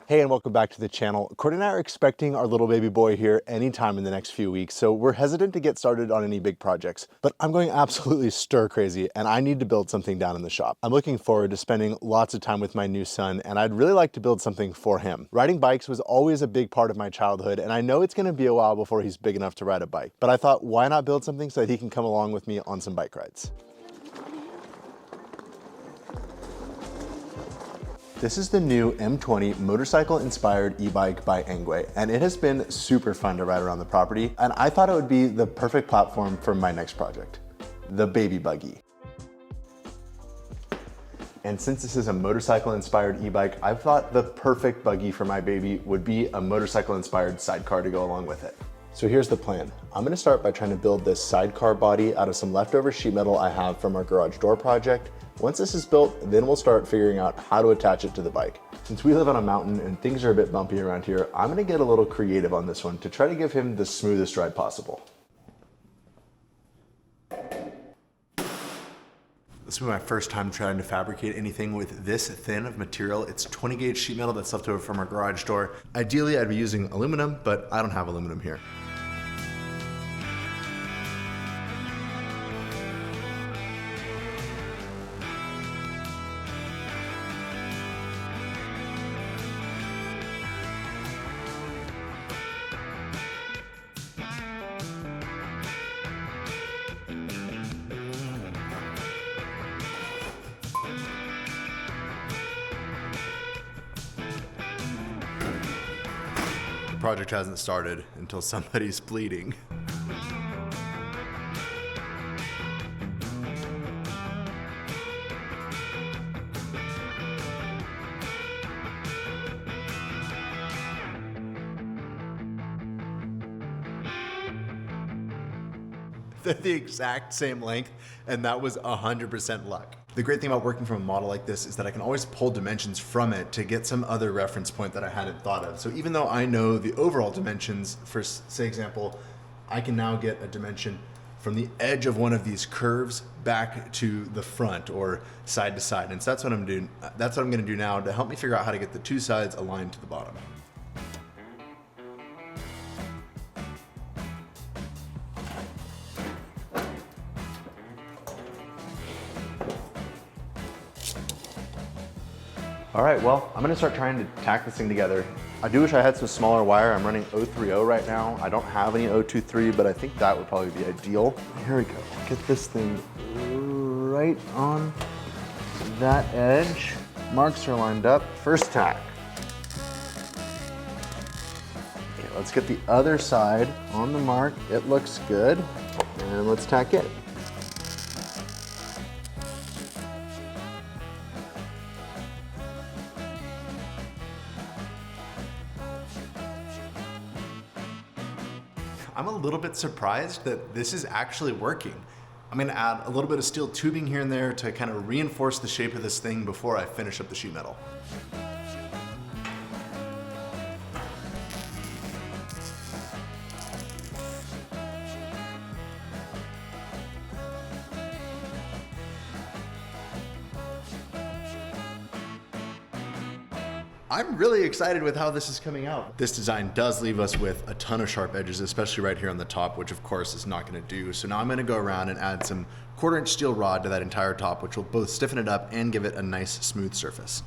Hey, and welcome back to the channel. Courtney and I are expecting our little baby boy here anytime in the next few weeks, so we're hesitant to get started on any big projects, but I'm going absolutely stir crazy and I need to build something down in the shop. I'm looking forward to spending lots of time with my new son, and I'd really like to build something for him. Riding bikes was always a big part of my childhood, and I know it's gonna be a while before he's big enough to ride a bike, but I thought, why not build something so that he can come along with me on some bike rides? This is the new M20 motorcycle-inspired e-bike by Engwe, and it has been super fun to ride around the property, and I thought it would be the perfect platform for my next project, the baby buggy. And since this is a motorcycle-inspired e-bike, I thought the perfect buggy for my baby would be a motorcycle-inspired sidecar to go along with it. So here's the plan. I'm gonna start by trying to build this sidecar body out of some leftover sheet metal I have from our garage door project. Once this is built, then we'll start figuring out how to attach it to the bike. Since we live on a mountain and things are a bit bumpy around here, I'm gonna get a little creative on this one to try to give him the smoothest ride possible. This will be my first time trying to fabricate anything with this thin of material. It's 20 gauge sheet metal that's left over from our garage door. Ideally, I'd be using aluminum, but I don't have aluminum here. The project hasn't started until somebody's bleeding. They're the exact same length, and that was 100% luck. The great thing about working from a model like this is that I can always pull dimensions from it to get some other reference point that I hadn't thought of. So even though I know the overall dimensions, for say example, I can now get a dimension from the edge of one of these curves back to the front or side to side. And so that's what I'm doing. That's what I'm gonna do now to help me figure out how to get the two sides aligned to the bottom. All right, well, I'm gonna start trying to tack this thing together. I do wish I had some smaller wire. I'm running 030 right now. I don't have any 023, but I think that would probably be ideal. Here we go. Get this thing right on that edge. Marks are lined up. First tack. Okay, let's get the other side on the mark. It looks good. And let's tack it. I'm a little bit surprised that this is actually working. I'm gonna add a little bit of steel tubing here and there to kind of reinforce the shape of this thing before I finish up the sheet metal. I'm really excited with how this is coming out. This design does leave us with a ton of sharp edges, especially right here on the top, which of course is not gonna do. So now I'm gonna go around and add some 1/4-inch steel rod to that entire top, which will both stiffen it up and give it a nice smooth surface.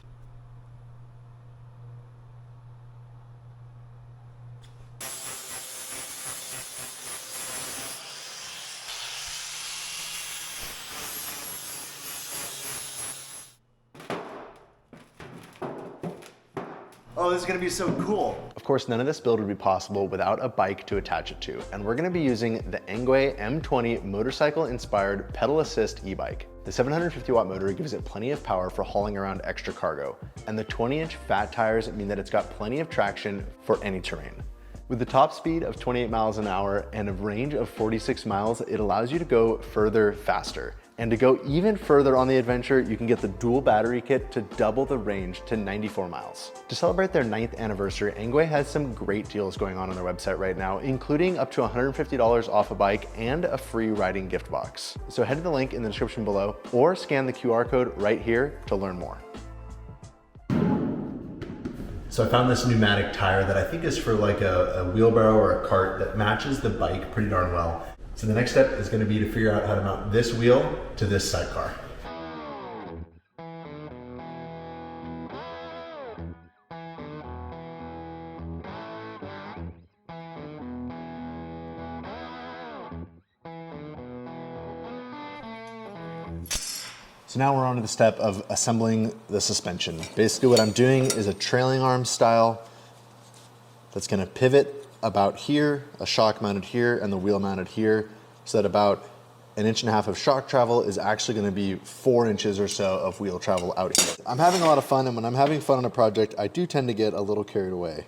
Oh, this is gonna be so cool. Of course, none of this build would be possible without a bike to attach it to, and we're gonna be using the Engwe M20 motorcycle-inspired pedal assist e-bike. The 750 watt motor gives it plenty of power for hauling around extra cargo, and the 20-inch fat tires mean that it's got plenty of traction for any terrain. With the top speed of 28 miles an hour and a range of 46 miles, it allows you to go further faster. And to go even further on the adventure, you can get the dual battery kit to double the range to 94 miles. To celebrate their 9th anniversary, Engwe has some great deals going on their website right now, including up to $150 off a bike and a free riding gift box. So head to the link in the description below or scan the QR code right here to learn more. So I found this pneumatic tire that I think is for like a wheelbarrow or a cart that matches the bike pretty darn well. So the next step is going to be to figure out how to mount this wheel to this sidecar. So now we're on to the step of assembling the suspension. Basically what I'm doing is a trailing arm style that's gonna pivot about here, a shock mounted here, and the wheel mounted here, so that about 1.5 inches of shock travel is actually gonna be 4 inches or so of wheel travel out here. I'm having a lot of fun, and when I'm having fun on a project, I do tend to get a little carried away.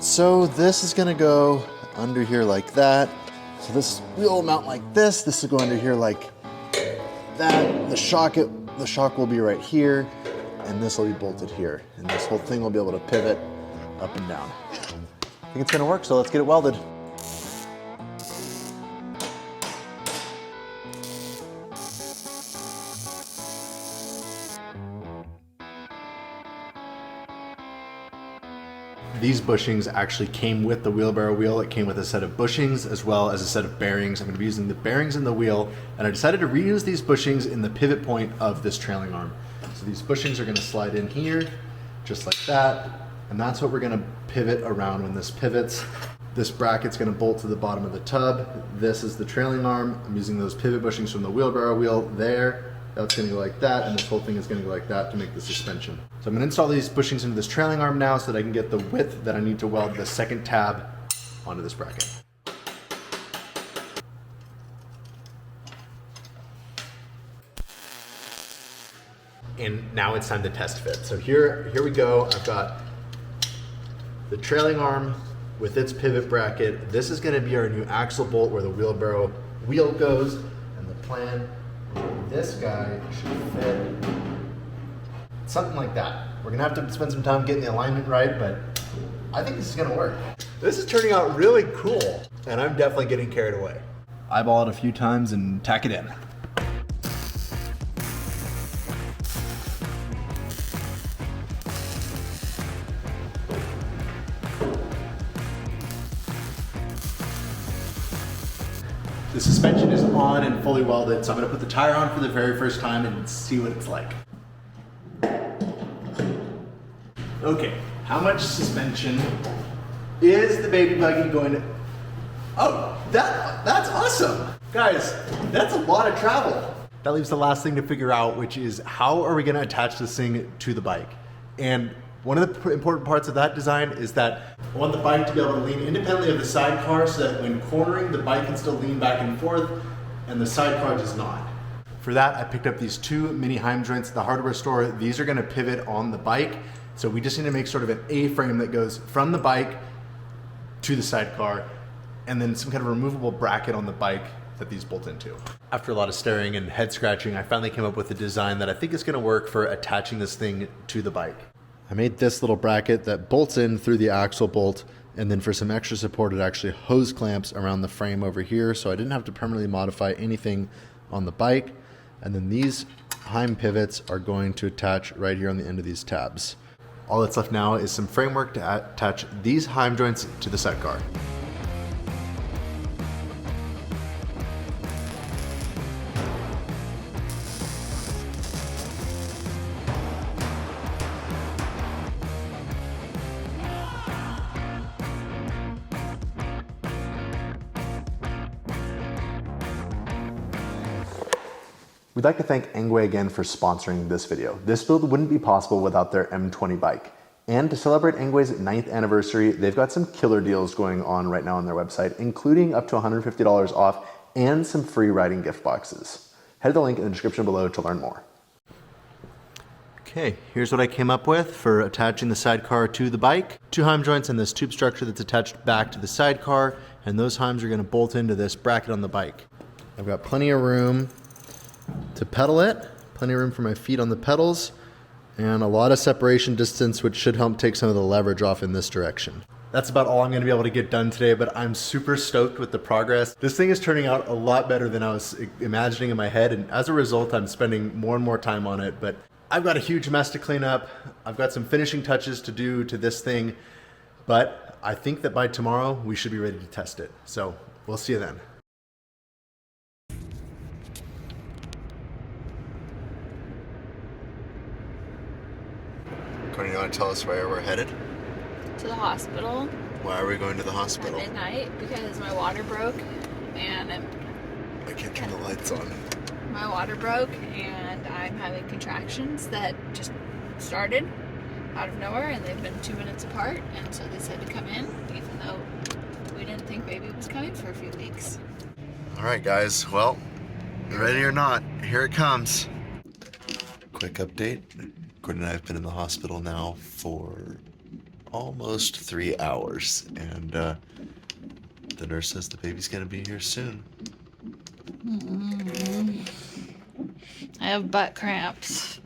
So this is gonna go under here like that. So this wheel will mount like this. This will go under here like that. The shock will be right here, and this will be bolted here. And this whole thing will be able to pivot up and down. I think it's gonna work, so let's get it welded. These bushings actually came with the wheelbarrow wheel. It came with a set of bushings as well as a set of bearings. I'm going to be using the bearings in the wheel, and I decided to reuse these bushings in the pivot point of this trailing arm. So these bushings are going to slide in here, just like that, and that's what we're going to pivot around when this pivots. This bracket's going to bolt to the bottom of the tub. This is the trailing arm. I'm using those pivot bushings from the wheelbarrow wheel there. That's going to go like that, and this whole thing is going to go like that to make the suspension. So I'm going to install these bushings into this trailing arm now so that I can get the width that I need to weld the second tab onto this bracket. And now it's time to test fit. So here we go. I've got the trailing arm with its pivot bracket. This is going to be our new axle bolt where the wheelbarrow wheel goes, and the plan, this guy should fit something like that. We're gonna have to spend some time getting the alignment right, but I think this is gonna work. This is turning out really cool, and I'm definitely getting carried away. Eyeball it a few times and tack it in. The suspension is on and fully welded, so I'm gonna put the tire on for the very first time and see what it's like. Okay, how much suspension is the baby buggy going to... Oh, that's awesome. Guys, that's a lot of travel. That leaves the last thing to figure out, which is how are we gonna attach this thing to the bike? And one of the important parts of that design is that I want the bike to be able to lean independently of the sidecar so that when cornering, the bike can still lean back and forth, and the sidecar does not. For that, I picked up these 2 mini Heim joints at the hardware store. These are gonna pivot on the bike. So we just need to make sort of an A-frame that goes from the bike to the sidecar, and then some kind of removable bracket on the bike that these bolt into. After a lot of staring and head scratching, I finally came up with a design that I think is gonna work for attaching this thing to the bike. I made this little bracket that bolts in through the axle bolt, and then for some extra support, it actually hose clamps around the frame over here, so I didn't have to permanently modify anything on the bike. And then these Heim pivots are going to attach right here on the end of these tabs. All that's left now is some framework to attach these Heim joints to the sidecar. We'd like to thank Engwe again for sponsoring this video. This build wouldn't be possible without their M20 bike. And to celebrate Engwe's 9th anniversary, they've got some killer deals going on right now on their website, including up to $150 off and some free riding gift boxes. Head to the link in the description below to learn more. Okay, here's what I came up with for attaching the sidecar to the bike. 2 Heim joints and this tube structure that's attached back to the sidecar, and those Heims are gonna bolt into this bracket on the bike. I've got plenty of room to pedal it, plenty of room for my feet on the pedals, and a lot of separation distance, which should help take some of the leverage off in this direction. That's about all I'm gonna be able to get done today, but I'm super stoked with the progress. This thing is turning out a lot better than I was imagining in my head, and as a result, I'm spending more and more time on it, but I've got a huge mess to clean up. I've got some finishing touches to do to this thing, but I think that by tomorrow, we should be ready to test it. So we'll see you then. Courtney, you want to tell us where we're headed? To the hospital. Why are we going to the hospital? At midnight because my water broke and I can't turn the lights on. My water broke and I'm having contractions that just started out of nowhere, and they've been 2 minutes apart, and so they said to come in even though we didn't think baby was coming for a few weeks. All right, guys. Well, ready or not, here it comes. Quick update. Gordon and I have been in the hospital now for almost 3 hours, and the nurse says the baby's gonna be here soon. I have butt cramps.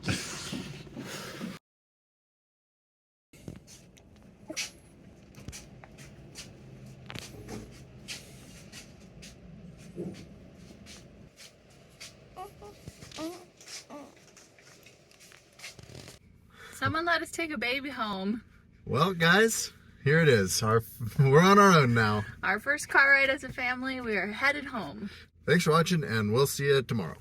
Someone let us take a baby home. Well, guys, here it is. We're on our own now. Our first car ride as a family. We are headed home. Thanks for watching, and we'll see you tomorrow.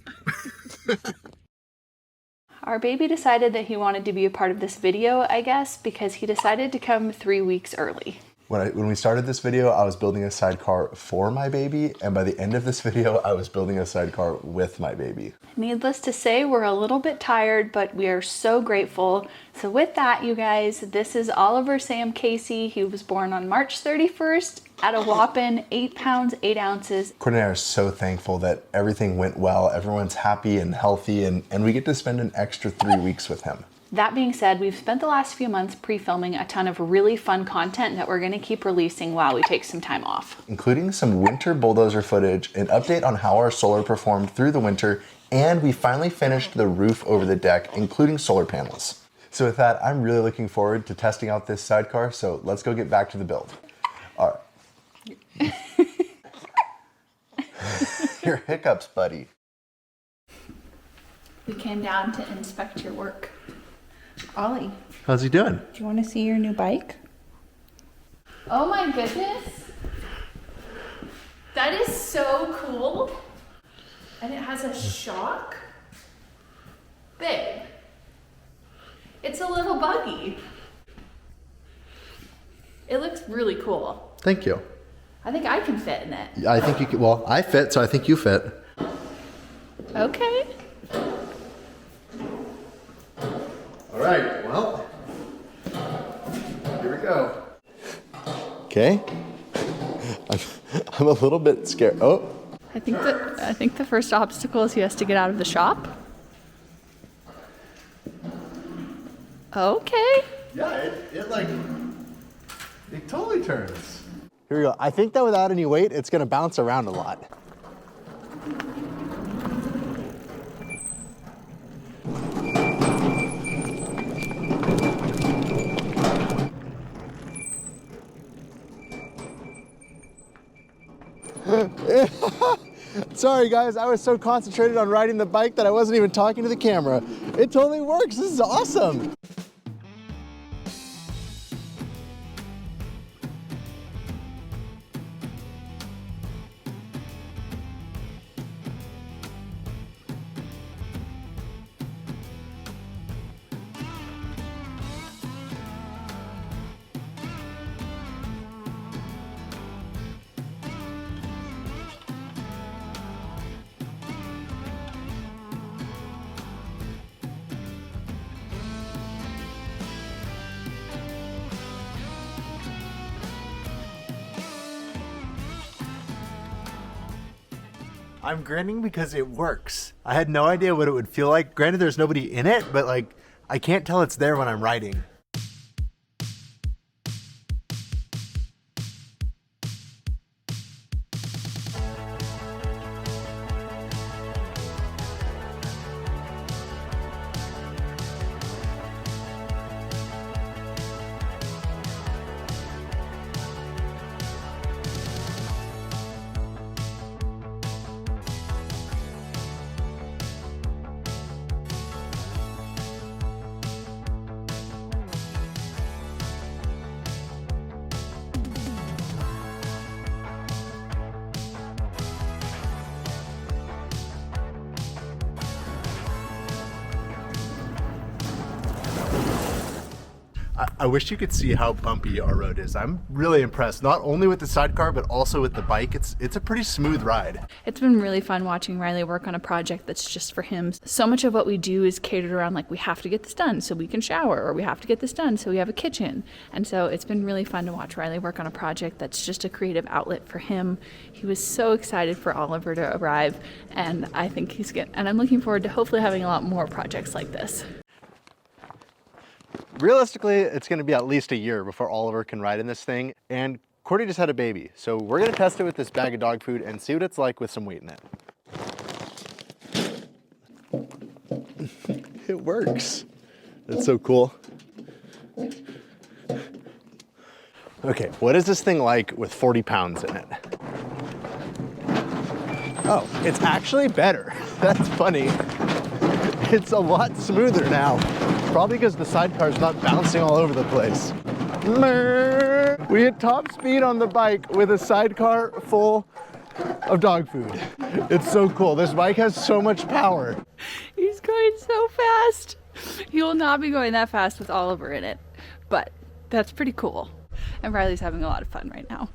Our baby decided that he wanted to be a part of this video, I guess, because he decided to come 3 weeks early. When we started this video, I was building a sidecar for my baby, and by the end of this video, I was building a sidecar with my baby. Needless to say, we're a little bit tired, but we are so grateful. So with that, you guys, this is Oliver Sam Casey. He was born on March 31st at a whopping 8 pounds, 8 ounces. Courtney and I are so thankful that everything went well, everyone's happy and healthy, and we get to spend an extra 3 weeks with him. That being said, we've spent the last few months pre-filming a ton of really fun content that we're gonna keep releasing while we take some time off. Including some winter bulldozer footage, an update on how our solar performed through the winter, and we finally finished the roof over the deck, including solar panels. So with that, I'm really looking forward to testing out this sidecar, so let's go get back to the build. All right. Your hiccups, buddy. We came down to inspect your work. Ollie, How's he doing? do you want to see your new bike? Oh my goodness. That is so cool. And it has a shock. Babe, it's a little buggy. It looks really cool. Thank you. I think I can fit in it. I think you can, well, I fit, so I think you fit. Okay. All right, well, here we go. Okay. I'm a little bit scared. Oh. I think the first obstacle is he has to get out of the shop. Okay. Yeah, it totally turns. Here we go. I think that without any weight, it's gonna bounce around a lot. Sorry guys, I was so concentrated on riding the bike that I wasn't even talking to the camera. It totally works, this is awesome. I'm grinning because it works. I had no idea what it would feel like. Granted, there's nobody in it, but like, I can't tell it's there when I'm riding. I wish you could see how bumpy our road is. I'm really impressed, not only with the sidecar, but also with the bike. It's a pretty smooth ride. It's been really fun watching Riley work on a project that's just for him. So much of what we do is catered around like we have to get this done so we can shower, or we have to get this done so we have a kitchen. And so it's been really fun to watch Riley work on a project that's just a creative outlet for him. He was so excited for Oliver to arrive, and I think he's good. And I'm looking forward to hopefully having a lot more projects like this. Realistically, it's gonna be at least a year before Oliver can ride in this thing, and Cordy just had a baby, so we're gonna test it with this bag of dog food and see what it's like with some weight in it. It works. That's so cool. Okay, what is this thing like with 40 pounds in it? Oh, it's actually better. That's funny. It's a lot smoother now. Probably because the sidecar's not bouncing all over the place. We hit top speed on the bike with a sidecar full of dog food. It's so cool. This bike has so much power. He's going so fast. He will not be going that fast with Oliver in it, but that's pretty cool. And Riley's having a lot of fun right now.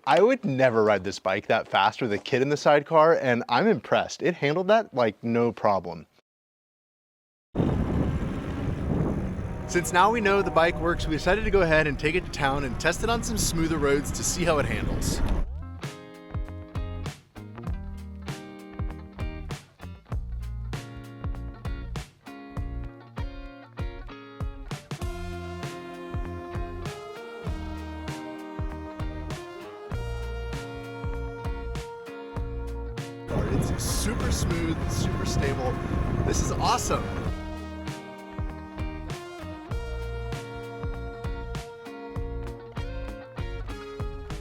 I would never ride this bike that fast with a kid in the sidecar, and I'm impressed. It handled that like no problem. Since now we know the bike works, we decided to go ahead and take it to town and test it on some smoother roads to see how it handles. It's super smooth, super stable. This is awesome.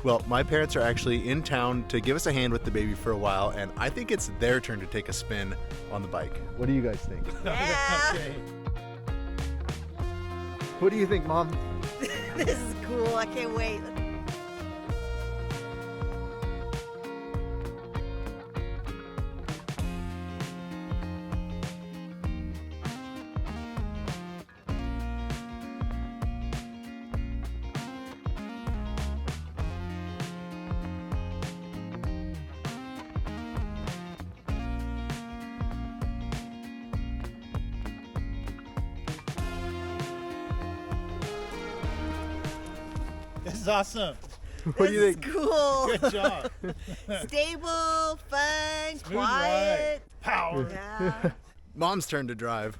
Well, my parents are actually in town to give us a hand with the baby for a while, and I think it's their turn to take a spin on the bike. What do you guys think? Yeah. Okay. What do you think, Mom? This is cool. I can't wait. This is awesome. What do you This think? is cool. Good job. Stable, fun, Smooth quiet. ride. Power. Yeah. Mom's turn to drive.